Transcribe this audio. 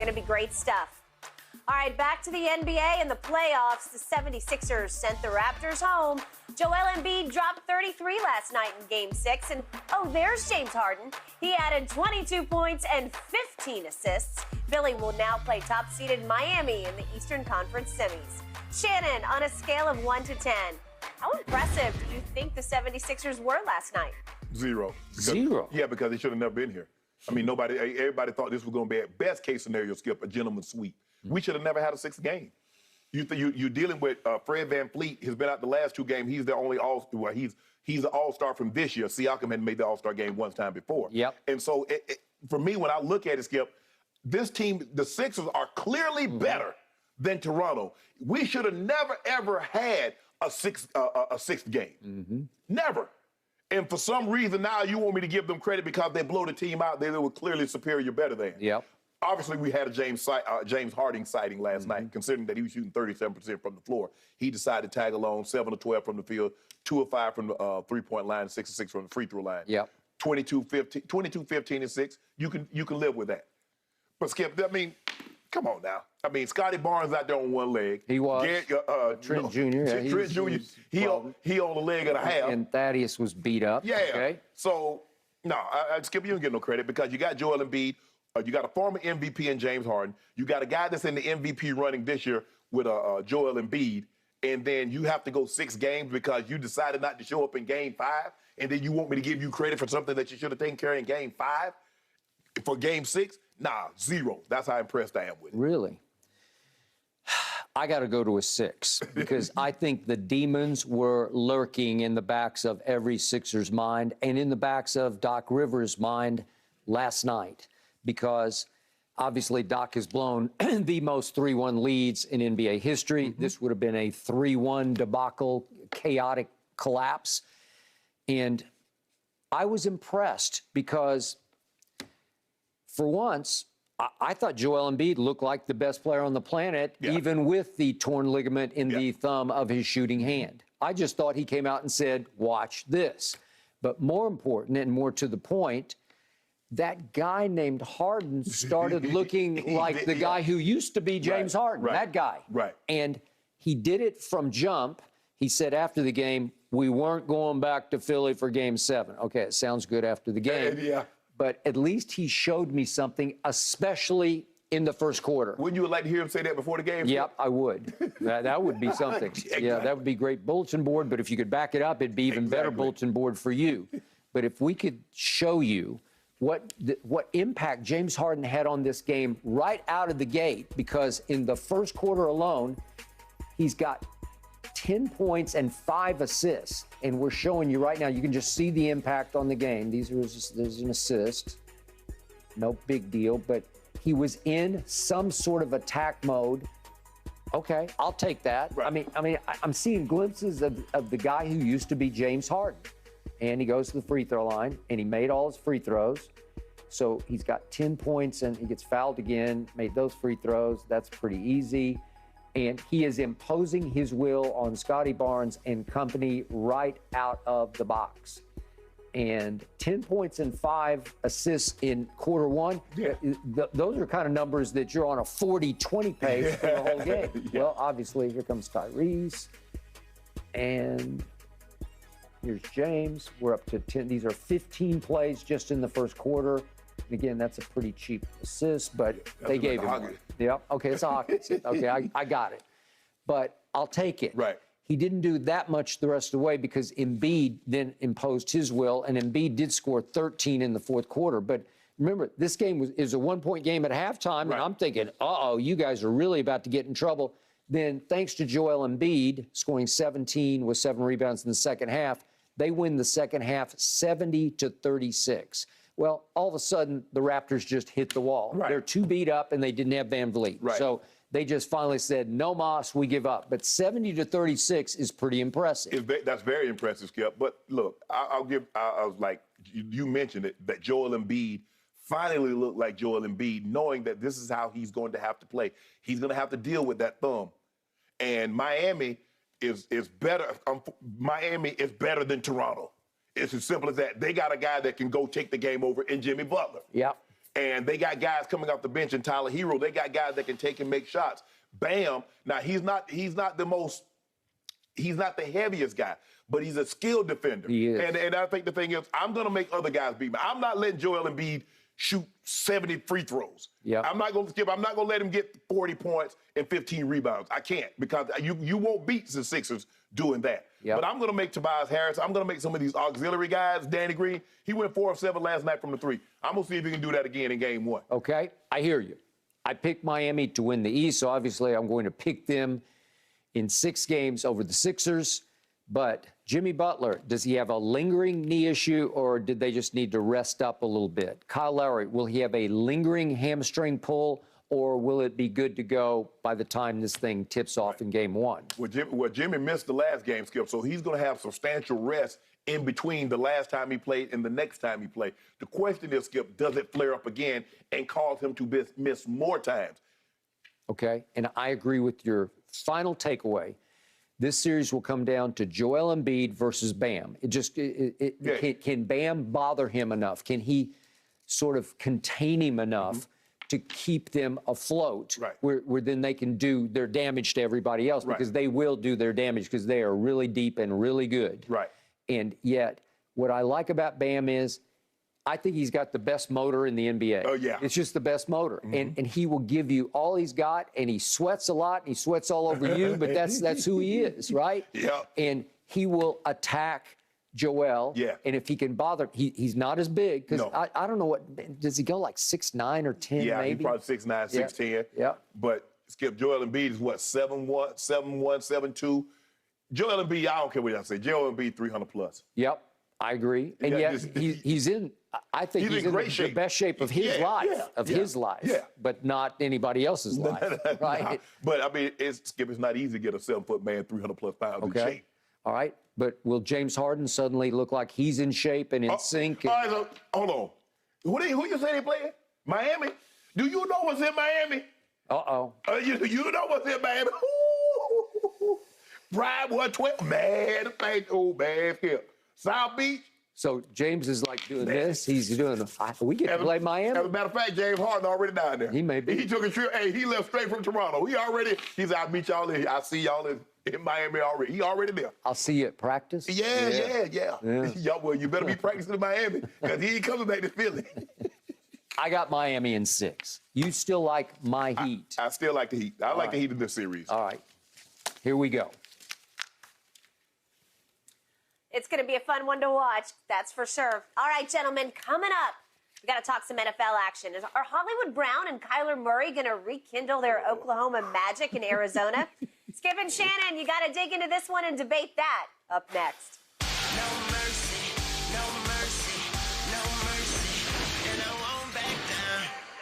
Going to be great stuff. All right, back to the NBA and the playoffs. The 76ers sent the Raptors home. Joel Embiid dropped 33 last night in Game 6. And, oh, there's James Harden. He added 22 points and 15 assists. Philly will now play top-seeded Miami in the Eastern Conference semis. Shannon, on a scale of 1 to 10, how impressive do you think the 76ers were last night? Zero. Zero? Yeah, because they should have never been here. I mean, everybody thought this was going to be, at best case scenario, Skip, a gentleman's sweep. We should have never had a sixth game. You're dealing with Fred VanVleet. He's been out the last two games. He's the only all-star. He's the all-star from this year. Siakam had made the all-star game one time before. Yep. And so, for me, when I look at it, Skip, this team, the Sixers, are clearly better than Toronto. We should have never, ever had a sixth game. Never. And for some reason now you want me to give them credit because they blow the team out. They were clearly superior, better than. Yep. Obviously, we had a James Harden sighting last night, considering that he was shooting 37% from the floor. He decided to tag along, 7 of 12 from the field, 2 of 5 from the three-point line, 6 of 6 from the free throw line. Yep. 22, 15, and 6. You can live with that. But Skip, I mean, come on now. I mean, Scotty Barnes out there on one leg. He was. Trent Jr. Yeah, Trent Jr. He on a leg and a half. And Thaddeus was beat up. Yeah. Okay. So, no, Skip, you don't get no credit because you got Joel Embiid. You got a former MVP in James Harden. You got a guy that's in the MVP running this year with Joel Embiid. And then you have to go 6 games because you decided not to show up in Game 5. And then you want me to give you credit for something that you should have taken care of in Game 5 for Game 6? Nah, 0. That's how impressed I am with it. Really? I got to go to a 6 because I think the demons were lurking in the backs of every Sixers mind and in the backs of Doc Rivers' mind last night. Because obviously Doc has blown the most 3-1 leads in NBA history. This would have been a 3-1 debacle, chaotic collapse. And I was impressed because, for once, I thought Joel Embiid looked like the best player on the planet, even with the torn ligament in the thumb of his shooting hand. I just thought he came out and said, watch this. But more important and more to the point, that guy named Harden started looking like the guy who used to be James Harden, that guy. Right. And he did it from jump. He said after the game, we weren't going back to Philly for Game 7. Okay, it sounds good after the game. Yeah. But at least he showed me something, especially in the first quarter. Wouldn't you like to hear him say that before the game? Yep, I would. That would be something. Yeah, that would be great bulletin board. But if you could back it up, it'd be even better bulletin board for you. But if we could show you what impact James Harden had on this game right out of the gate, because in the first quarter alone, he's got 10 points and 5 assists. And we're showing you right now, you can just see the impact on the game. There's an assist. No big deal, but he was in some sort of attack mode. Okay, I'll take that. Right. I mean, I'm seeing glimpses of the guy who used to be James Harden. And he goes to the free throw line, and he made all his free throws. So he's got 10 points, and he gets fouled again, made those free throws. That's pretty easy. And he is imposing his will on Scotty Barnes and company right out of the box. And 10 points and 5 assists in quarter one, those are kind of numbers that you're on a 40-20 pace for the whole game. Well, obviously, here comes Tyrese. And here's James. We're up to 10. These are 15 plays just in the first quarter. And again, that's a pretty cheap assist, but they gave him one. Yep. Okay, it's a hockey assist. Okay, I got it. But I'll take it. Right. He didn't do that much the rest of the way because Embiid then imposed his will, and Embiid did score 13 in the fourth quarter. But remember, this game is a one-point game at halftime, and I'm thinking, uh-oh, you guys are really about to get in trouble. Then, thanks to Joel Embiid scoring 17 with 7 rebounds in the second half, they win the second half 70-36. Well, all of a sudden, the Raptors just hit the wall. Right. They're too beat up, and they didn't have VanVleet. Right. So they just finally said, no mas, we give up. But 70-36 is pretty impressive. That's very impressive, Skip. But look, I was like, you mentioned it, that Joel Embiid finally looked like Joel Embiid, knowing that this is how he's going to have to play. He's going to have to deal with that thumb. And Miami is better. Miami is better than Toronto. It's as simple as that. They got a guy that can go take the game over in Jimmy Butler. Yeah. And they got guys coming off the bench in Tyler Hero. They got guys that can take and make shots. Bam. Now, he's not the heaviest guy, but he's a skilled defender. He is. And I think the thing is, I'm going to make other guys beat me. I'm not letting Joel Embiid shoot 70 free throws. Yep. I'm not going to let him get 40 points and 15 rebounds. I can't, because you won't beat the Sixers doing that. Yep. But I'm going to make Tobias Harris. I'm going to make some of these auxiliary guys. Danny Green, he went 4 of 7 last night from the 3. I'm going to see if he can do that again in game 1. Okay, I hear you. I picked Miami to win the East, so obviously I'm going to pick them in 6 games over the Sixers. But Jimmy Butler, does he have a lingering knee issue, or did they just need to rest up a little bit? Kyle Lowry, will he have a lingering hamstring pull, or will it be good to go by the time this thing tips off in game 1? Well, Jimmy missed the last game, Skip, so he's going to have substantial rest in between the last time he played and the next time he played. The question is, Skip, does it flare up again and cause him to miss more times? Okay, and I agree with your final takeaway. This series will come down to Joel Embiid versus Bam. Can Bam bother him enough? Can he sort of contain him enough to keep them afloat, right, where then they can do their damage to everybody else, because they will do their damage because they are really deep and really good. Right. And yet, what I like about Bam is I think he's got the best motor in the NBA. Oh, yeah. It's just the best motor. And he will give you all he's got, and he sweats a lot, and he sweats all over you, but that's who he is, right? Yeah. And he will attack Joel. Yeah. And if he can bother, he's not as big, because No. I don't know what, does he go like 6'9" or 10 Yeah, maybe? he's probably 6'9", 6'10". Yeah. But, Skip, Joel Embiid is what, 7'1", 7'2"? Joel Embiid, I don't care what y'all say. Joel Embiid, 300+. Yep, I agree. And Yeah, yet he's in, I think he's in great the shape. best shape of his life, his life. Yeah. but not anybody else's life, right? But, I mean, Skip, it's not easy to get a 7-foot man 300+ pounds in shape. All right. But will James Harden suddenly look like he's in shape and in sync? All right, so, hold on. Who you say they playing? Miami? Do you know what's in Miami? Uh-oh. You know what's in Miami? Pride 112. Man, Skip. South Beach. So James is like doing this. He's doing. We get to play Miami. As a matter of fact, James Harden already down there. He may be. He took a trip. Hey, he left straight from Toronto. He's I'll meet y'all in. I see y'all in Miami already. He already there. I'll see you at practice. Yeah. Y'all, well, you better be practicing in Miami, because he ain't coming back to Philly. I got Miami in 6. You still like my Heat? I still like the Heat. I like the Heat in this series. All right. Here we go. It's going to be a fun one to watch, that's for sure. All right, gentlemen, coming up, we got to talk some NFL action. Are Hollywood Brown and Kyler Murray going to rekindle their Oklahoma magic in Arizona? Skip and Shannon, you got to dig into this one and debate that up next.